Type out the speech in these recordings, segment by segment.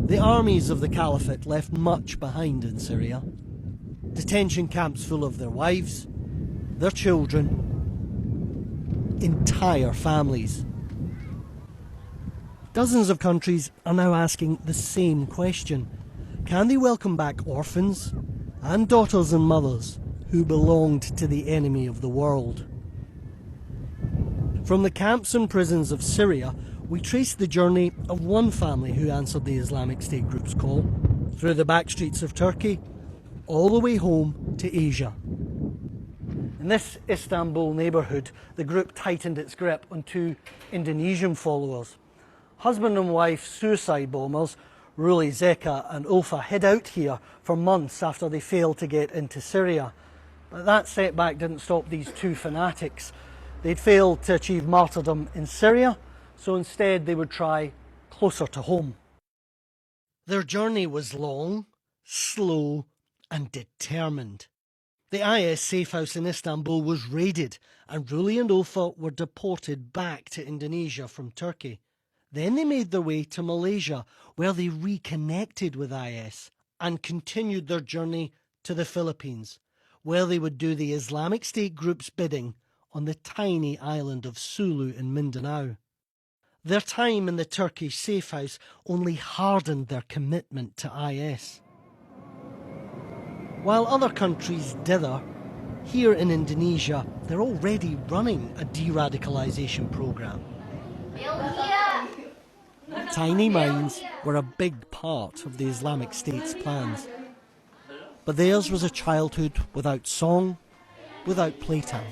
The armies of the Caliphate left much behind in Syria. Detention camps full of their wives, their children, entire families. Dozens of countries are now asking the same question. Can they welcome back orphans and daughters and mothers who belonged to the enemy of the world? From the camps and prisons of Syria, we traced the journey of one family who answered the Islamic State group's call, through the back streets of Turkey, all the way home to Asia. In this Istanbul neighbourhood, the group tightened its grip on two Indonesian followers. Husband and wife suicide bombers, Ruli Zeka and Ulfa, hid out here for months after they failed to get into Syria. But that setback didn't stop these two fanatics. They'd failed to achieve martyrdom in Syria, so instead they would try closer to home. Their journey was long, slow and determined. The IS safe house in Istanbul was raided and Ruli and Ulfa were deported back to Indonesia from Turkey. Then they made their way to Malaysia, where they reconnected with IS and continued their journey to the Philippines, where they would do the Islamic State group's bidding on the tiny island of Sulu in Mindanao. Their time in the Turkish safe house only hardened their commitment to IS. While other countries dither, here in Indonesia, they're already running a de-radicalisation programme. Tiny minds were a big part of the Islamic State's plans. But theirs was a childhood without song, without playtime.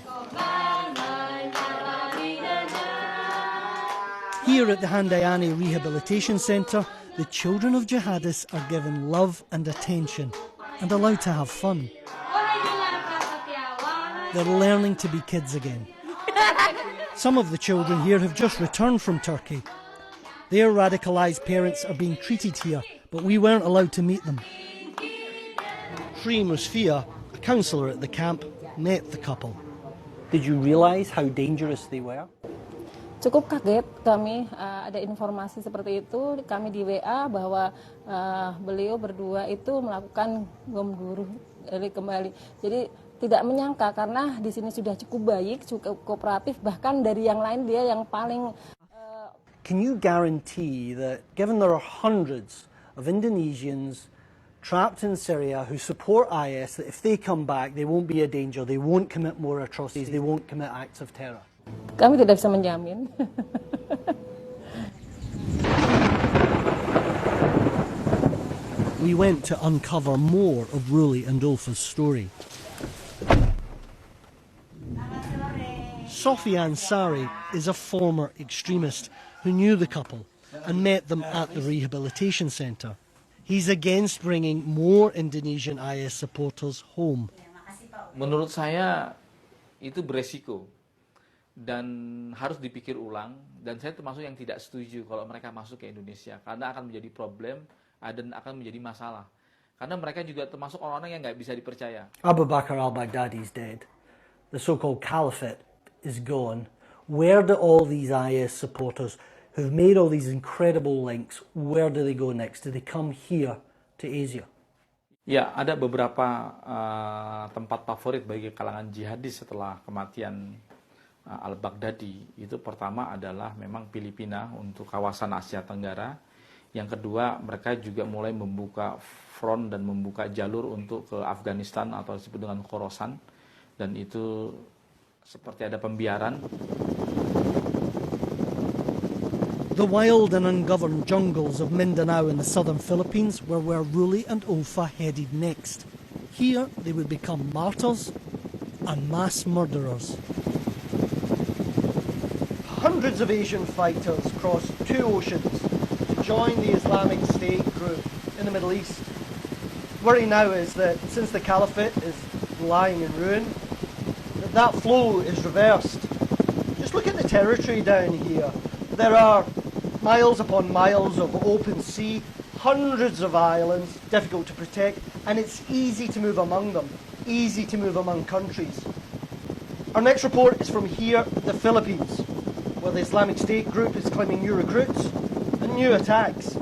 Here at the Handayani Rehabilitation Centre, the children of jihadists are given love and attention and allowed to have fun. They're learning to be kids again. Some of the children here have just returned from Turkey. Their radicalised parents are being treated here, but we weren't allowed to meet them. Sri Musfia, a counsellor at the camp, met the couple. Did you realise how dangerous they were? Cukup kaget kami ada informasi seperti itu, kami di WA bahwa beliau berdua itu melakukan bom bunuh diri kembali. Jadi tidak menyangka karena di sini sudah cukup baik, cukup kooperatif, bahkan dari yang lain dia yang paling. Can you guarantee that, given there are hundreds of Indonesians trapped in Syria who support IS, that if they come back they won't be a danger, they won't commit more atrocities, they won't commit acts of terror? Kami tidak bisa menjamin. We went to uncover more of Ruli and Ulfa's story. Sofian Sari is a former extremist who knew the couple and met them at the rehabilitation centre. He's against bringing more Indonesian IS supporters home. Menurut saya itu beresiko dan harus dipikir ulang, dan saya termasuk yang tidak setuju kalau mereka masuk ke Indonesia karena akan menjadi problem dan akan menjadi masalah. Karena mereka juga termasuk orang-orang yang nggak bisa dipercaya. Abu Bakr al-Baghdadi is dead. The so-called Caliphate is gone. Where do all these IS supporters who've made all these incredible links, where do they go next? Do they come here to Asia? Ya, ada beberapa tempat favorit bagi kalangan jihadis setelah kematian al-Baghdadi. Itu pertama adalah memang Filipina untuk kawasan Asia Tenggara. Yang kedua, mereka juga mulai membuka front dan membuka jalur untuk ke Afghanistan atau disebut dengan Khorasan. Dan itu seperti ada pembiaran. The wild and ungoverned jungles of Mindanao in the southern Philippines were where Ruli and Ulfa headed next. Here they would become martyrs and mass murderers. Hundreds of Asian fighters crossed two oceans to join the Islamic State group in the Middle East. Worry now is that since the Caliphate is lying in ruin, that flow is reversed. Just look at the territory down here. There are miles upon miles of open sea, hundreds of islands, difficult to protect, and it's easy to move among them, easy to move among countries. Our next report is from here, the Philippines, where the Islamic State group is claiming new recruits and new attacks.